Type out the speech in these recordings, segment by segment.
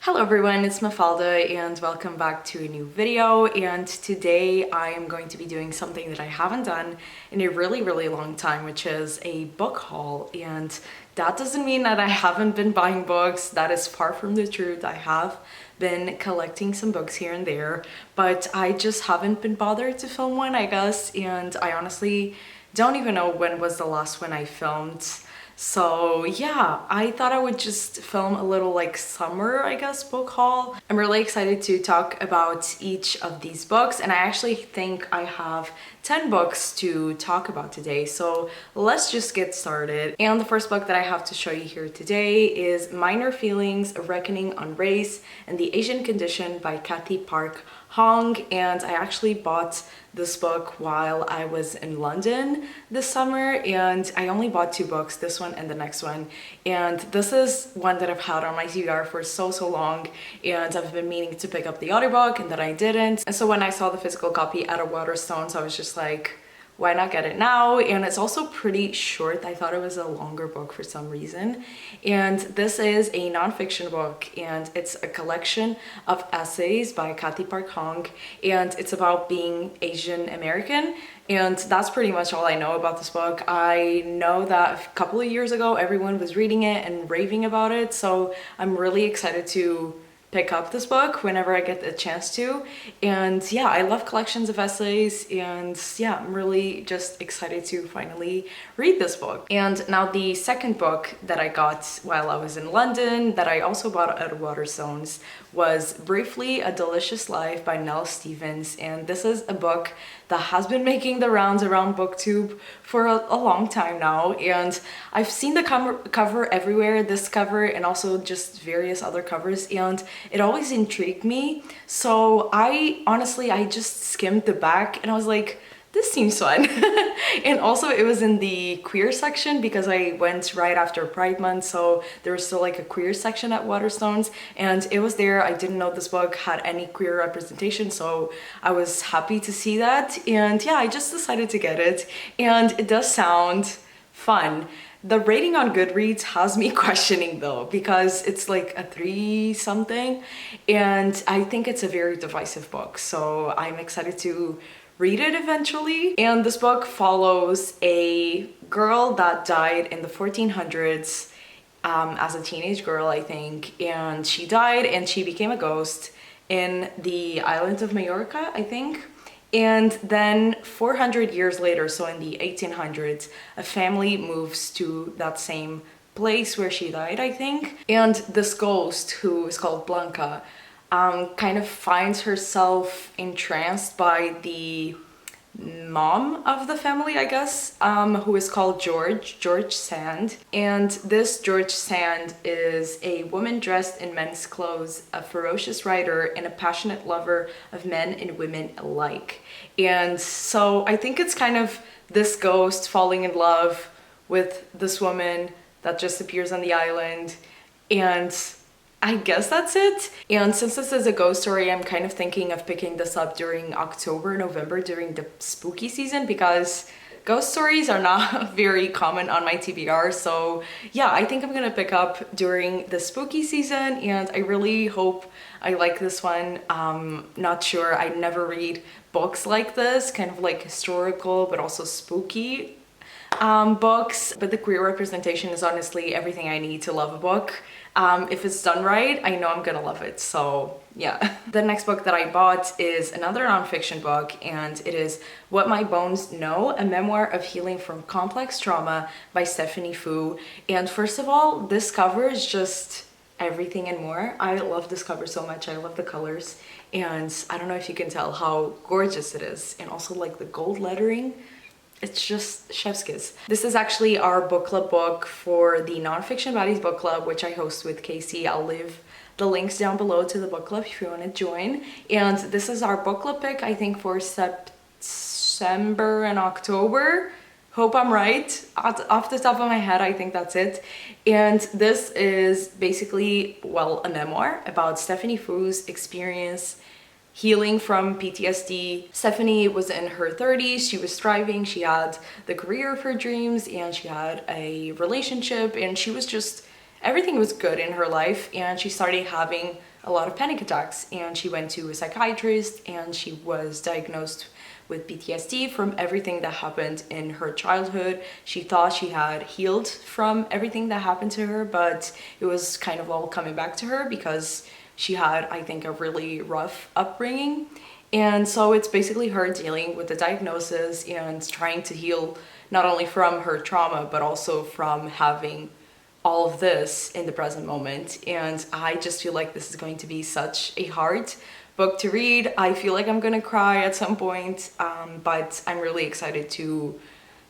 Hello everyone, it's Mafalda and welcome back to a new video. And today I am going to be doing something that I haven't done in a really long time, which is a book haul. And that doesn't mean that I haven't been buying books. That is far from the truth. I have been collecting some books here and there, but I just haven't been bothered to film one, I guess. And I honestly don't even know when was the last one I filmed. So yeah, I thought I would just film a little like summer, I guess, book haul. I'm really excited to talk about each of these books, and I actually think I have 10 books to talk about today. So let's just get started. And the first book that I have to show you here today is Minor Feelings: A Reckoning on Race and the Asian Condition by Kathy Park Hong. And I actually bought this book while I was in London this summer, and I only bought two books, this one and the next one. And this is one that I've had on my TBR for so long, and I've been meaning to pick up the audiobook and then I didn't. And so when I saw the physical copy at a Waterstones, I was just like, why not get it now? And it's also pretty short. I thought it was a longer book for some reason. And this is a nonfiction book, and it's a collection of essays by Kathy Park Hong, and it's about being Asian American. And that's pretty much all I know about this book. I know that a couple of years ago everyone was reading it and raving about it, so I'm really excited to pick up this book whenever I get the chance to. And yeah, I love collections of essays, and yeah, I'm really just excited to finally read this book. And now the second book that I got while I was in London that I also bought at Waterstones was Briefly a Delicious Life by Nell Stevens. And this is a book that has been making the rounds around BookTube for a long time now, and I've seen the cover everywhere, this cover and also just various other covers, and it always intrigued me. So I just skimmed the back and I was like, this seems fun. And also it was in the queer section because I went right after Pride Month, so there was still like a queer section at Waterstones, and it was there. I didn't know this book had any queer representation, so I was happy to see that. And yeah, I just decided to get it, and it does sound fun. The rating on Goodreads has me questioning though, because it's like a 3 something, and I think it's a very divisive book, so I'm excited to read it eventually. And this book follows a girl that died in the 1400s as a teenage girl, I think, and she died and she became a ghost in the island of Majorca, I think. And then 400 years later, so in the 1800s, a family moves to that same place where she died, I think. And this ghost, who is called Blanca, kind of finds herself entranced by the mom of the family, I guess, who is called George Sand. And this George Sand is a woman dressed in men's clothes, a ferocious rider, and a passionate lover of men and women alike. And so I think it's kind of this ghost falling in love with this woman that just appears on the island, and I guess that's it. And since this is a ghost story, I'm kind of thinking of picking this up during October, November, during the spooky season, because ghost stories are not very common on my TBR. So yeah, I think I'm gonna pick up during the spooky season, and I really hope I like this one. Not sure, I never read books like this, kind of like historical but also spooky books, but the queer representation is honestly everything I need to love a book. If it's done right, I know I'm gonna love it, so yeah. The next book that I bought is another nonfiction book, and it is What My Bones Know, a memoir of healing from complex trauma by Stephanie Fu. And first of all, this cover is just everything and more. I love this cover so much. I love the colors, and I don't know if you can tell how gorgeous it is, and also like the gold lettering. It's just chef's kiss. This is actually our book club book for the Nonfiction Baddies book club, which I host with Casey. I'll leave the links down below to the book club if you want to join. And this is our book club pick, I think, for September and October. Hope I'm right. Off the top of my head, I think that's it. And this is basically, well, a memoir about Stephanie Fu's experience healing from PTSD. Stephanie was in her 30s, she was thriving, she had the career of her dreams, and she had a relationship, and she was just everything was good in her life, and she started having a lot of panic attacks, and she went to a psychiatrist and she was diagnosed with PTSD from everything that happened in her childhood. She thought she had healed from everything that happened to her, but it was kind of all coming back to her because she had, I think, a really rough upbringing. And so it's basically her dealing with the diagnosis and trying to heal not only from her trauma, but also from having all of this in the present moment. And I just feel like this is going to be such a hard book to read. I feel like I'm gonna cry at some point, but I'm really excited to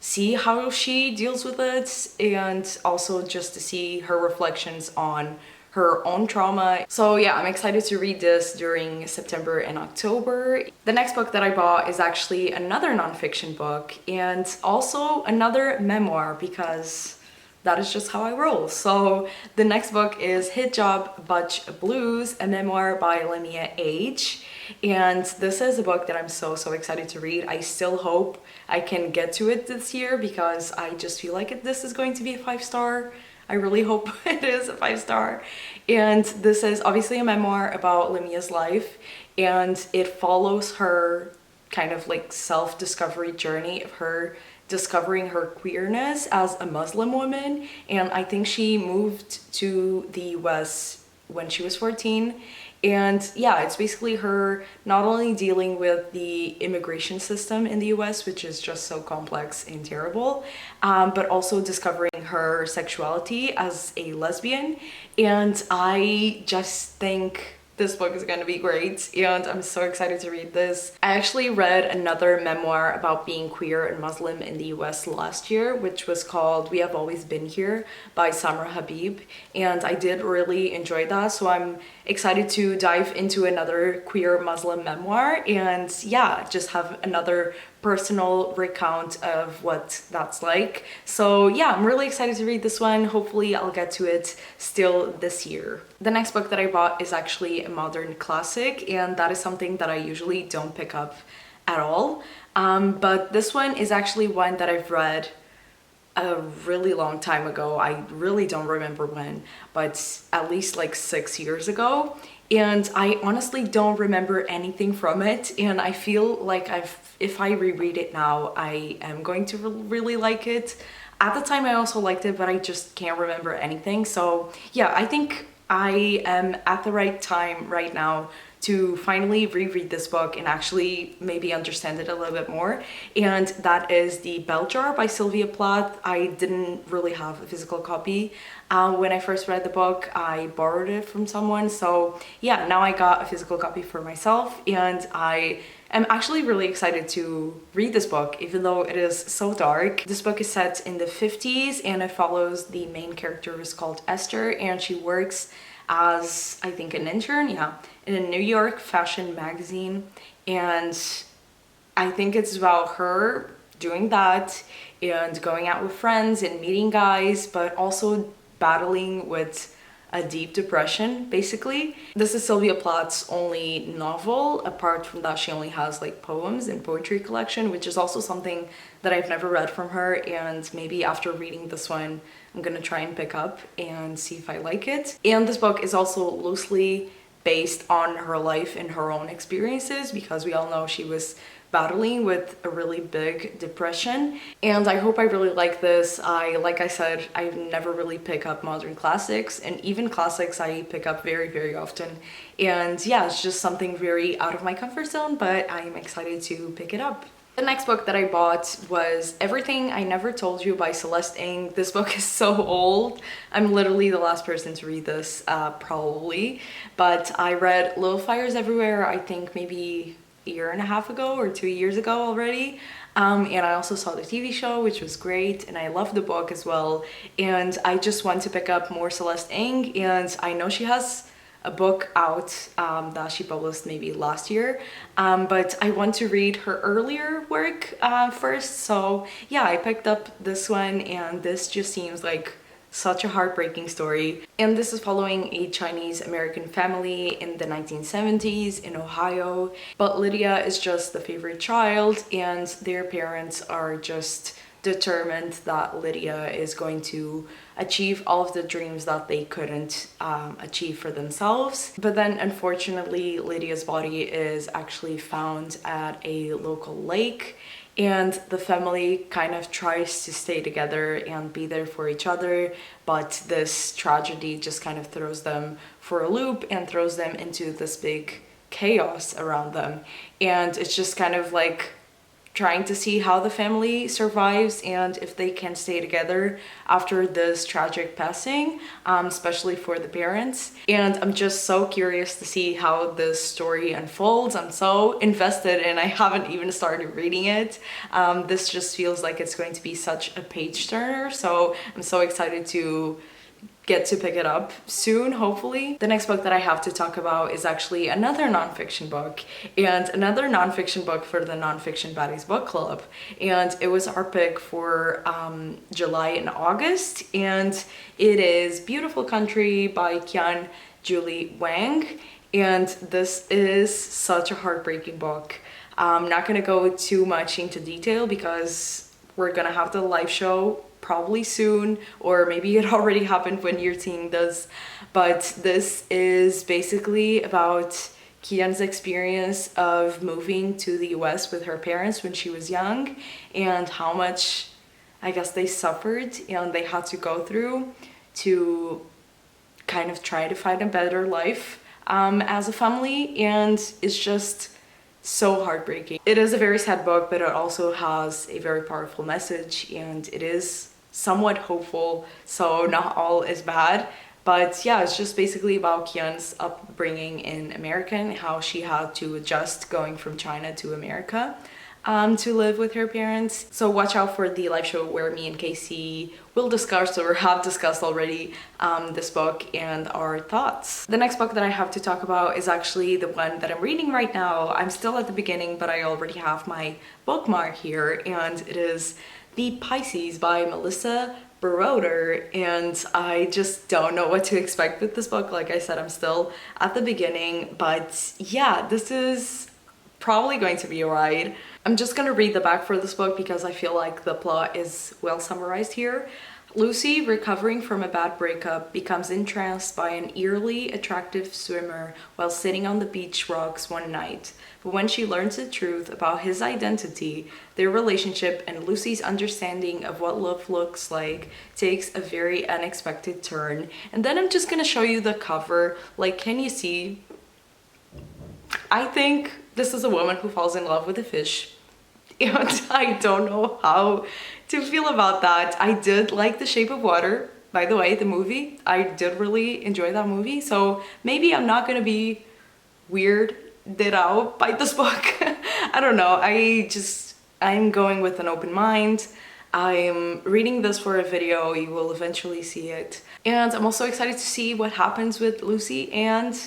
see how she deals with it, and also just to see her reflections on her own trauma. So yeah, I'm excited to read this during September and October. The next book that I bought is actually another nonfiction book and also another memoir, because that is just how I roll. So the next book is Hijab Budge Blues, a memoir by Lamia H. And this is a book that I'm so excited to read. I still hope I can get to it this year because I just feel like this is going to be a 5-star. I really hope it is a 5-star. And this is obviously a memoir about Lamia's life, and it follows her kind of like self-discovery journey of her discovering her queerness as a Muslim woman. And I think she moved to the US when she was 14. And yeah, it's basically her not only dealing with the immigration system in the US, which is just so complex and terrible, but also discovering her sexuality as a lesbian. And I just think this book is going to be great, and I'm so excited to read this. I actually read another memoir about being queer and Muslim in the US last year, which was called We Have Always Been Here by Samra Habib, and I did really enjoy that. So I'm excited to dive into another queer Muslim memoir and yeah, just have another personal recount of what that's like. So yeah, I'm really excited to read this one. Hopefully I'll get to it still this year. The next book that I bought is actually a modern classic, and that is something that I usually don't pick up at all. But this one is actually one that I've read a really long time ago. I really don't remember when, but at least like 6 years ago. And I honestly don't remember anything from it, and I feel like if I reread it now, I am going to really like it. At the time I also liked it, but I just can't remember anything. So yeah, I think I am at the right time right now to finally reread this book and actually maybe understand it a little bit more. And that is The Bell Jar by Sylvia Plath. I didn't really have a physical copy when I first read the book. I borrowed it from someone. So yeah, now I got a physical copy for myself, and I am actually really excited to read this book, even though it is so dark. This book is set in the 50s, and it follows the main character, who's called Esther, and she works as, I think, an intern, yeah, in a New York fashion magazine. And I think it's about her doing that and going out with friends and meeting guys, but also battling with a deep depression, basically. This is Sylvia Plath's only novel. Apart from that, she only has like poems and poetry collection, which is also something that I've never read from her, and maybe after reading this one, I'm gonna try and pick up and see if I like it. And this book is also loosely based on her life and her own experiences, because we all know she was battling with a really big depression. And I hope I really like this. Like I said, I never really pick up modern classics, and even classics I pick up very often. And yeah, it's just something very out of my comfort zone, but I'm excited to pick it up. The next book that I bought was Everything I Never Told You by Celeste Ng. This book is so old. I'm literally the last person to read this, probably. But I read Little Fires Everywhere, I think maybe a year and a half ago or 2 years ago already. And I also saw the TV show, which was great, and I loved the book as well. And I just want to pick up more Celeste Ng, and I know she has a book out that she published maybe last year, but I want to read her earlier work first. So yeah, I picked up this one, and this just seems like such a heartbreaking story. And this is following a Chinese American family in the 1970s in Ohio. But Lydia is just the favorite child, and their parents are just determined that Lydia is going to achieve all of the dreams that they couldn't achieve for themselves. But then unfortunately, Lydia's body is actually found at a local lake, and the family kind of tries to stay together and be there for each other, but this tragedy just kind of throws them for a loop and throws them into this big chaos around them. And it's just kind of like trying to see how the family survives and if they can stay together after this tragic passing, especially for the parents. And I'm just so curious to see how this story unfolds. I'm so invested and I haven't even started reading it. This just feels like it's going to be such a page turner, so I'm so excited to get to pick it up soon, hopefully. The next book that I have to talk about is actually another nonfiction book, and another nonfiction book for the Nonfiction Baddies book club. And it was our pick for July and August, and it is Beautiful Country by Qian Julie Wang. And this is such a heartbreaking book. I'm not gonna go too much into detail because we're gonna have the live show probably soon, or maybe it already happened when you're seeing this, but this is basically about Qian's experience of moving to the US with her parents when she was young, and how much, I guess, they suffered and they had to go through to kind of try to find a better life as a family. And it's just so heartbreaking. It is a very sad book, but it also has a very powerful message, and it is somewhat hopeful, so not all is bad. But yeah, it's just basically about Qian's upbringing in America and how she had to adjust going from China to America to live with her parents. So watch out for the live show where me and Casey will discuss, or have discussed already, this book and our thoughts. The next book that I have to talk about is actually the one that I'm reading right now. I'm still at the beginning, but I already have my bookmark here, and it is The Pisces by Melissa Baroder, and I just don't know what to expect with this book. Like I said, I'm still at the beginning, but yeah, this is probably going to be a ride. I'm just gonna read the back for this book because I feel like the plot is well summarized here. Lucy, recovering from a bad breakup, becomes entranced by an eerily attractive swimmer while sitting on the beach rocks one night. But when she learns the truth about his identity, their relationship and Lucy's understanding of what love looks like takes a very unexpected turn. And then I'm just gonna show you the cover. Like, can you see? I think this is a woman who falls in love with a fish. And I don't know how to feel about that. I did like The Shape of Water, by the way, the movie. I did really enjoy that movie, so maybe I'm not gonna be weirded out by this book. I don't know, I'm going with an open mind. I'm reading this for a video, you will eventually see it. And I'm also excited to see what happens with Lucy and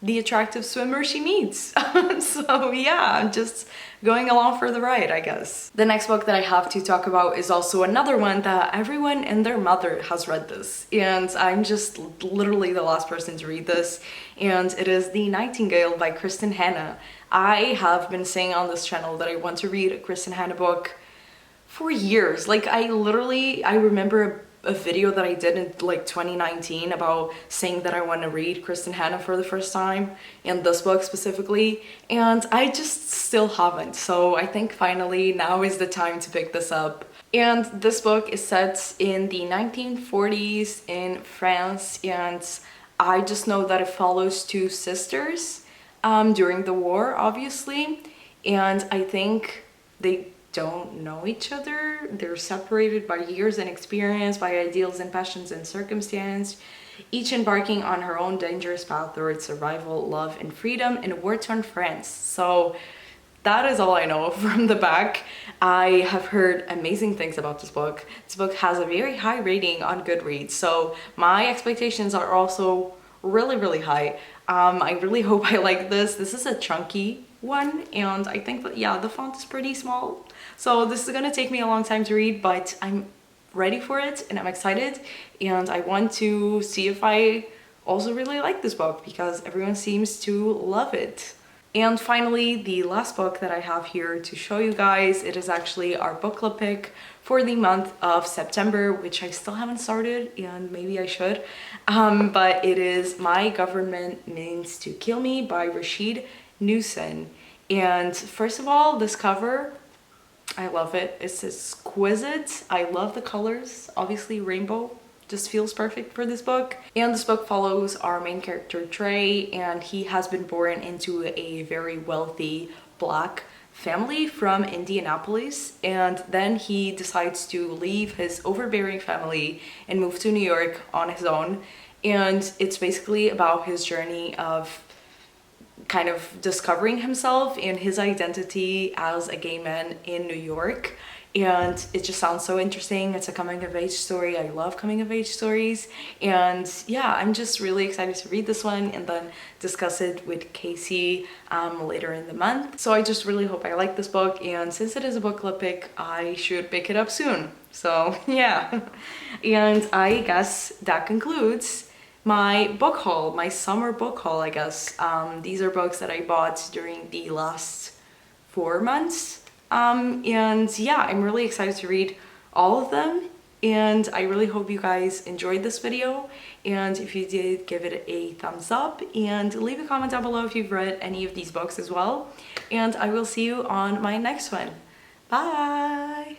the attractive swimmer she meets. So yeah, I'm just going along for the ride, I guess. The next book that I have to talk about is also another one that everyone and their mother has read this, and I'm just literally the last person to read this, and it is The Nightingale by Kristen Hanna. I have been saying on this channel that I want to read a Kristen Hanna book for years. Like, I remember a video that I did in like 2019 about saying that I want to read Kristen Hanna for the first time, and this book specifically, and I just still haven't. So I think finally now is the time to pick this up. And this book is set in the 1940s in France, and I just know that it follows two sisters during the war, obviously, and I think they don't know each other. They're separated by years and experience, by ideals and passions and circumstance, each embarking on her own dangerous path towards survival, love, and freedom in war-torn France. So that is all I know from the back. I have heard amazing things about this book. This book has a very high rating on Goodreads, so my expectations are also really, really high. I really hope I like this. This is a chunky one, and I think that, yeah, the font is pretty small. So this is gonna take me a long time to read, but I'm ready for it and I'm excited, and I want to see if I also really like this book because everyone seems to love it. And finally, the last book that I have here to show you guys, it is actually our book club pick for the month of September, which I still haven't started and maybe I should. But it is My Government Means to Kill Me by Rashid Newson. And first of all, this cover, I love it. It's exquisite. I love the colors. Obviously rainbow just feels perfect for this book. And this book follows our main character Trey, and he has been born into a very wealthy Black family from Indianapolis, and then he decides to leave his overbearing family and move to New York on his own. And it's basically about his journey of kind of discovering himself and his identity as a gay man in New York. And it just sounds so interesting. It's a coming of age story. I love coming of age stories. And yeah, I'm just really excited to read this one and then discuss it with Casey later in the month. So I just really hope I like this book. And since it is a book club pick, I should pick it up soon. So yeah. And I guess that concludes my book haul, my summer book haul, I guess. These are books that I bought during the last 4 months. And yeah, I'm really excited to read all of them, and I really hope you guys enjoyed this video. And if you did, give it a thumbs up and leave a comment down below if you've read any of these books as well. And I will see you on my next one. Bye!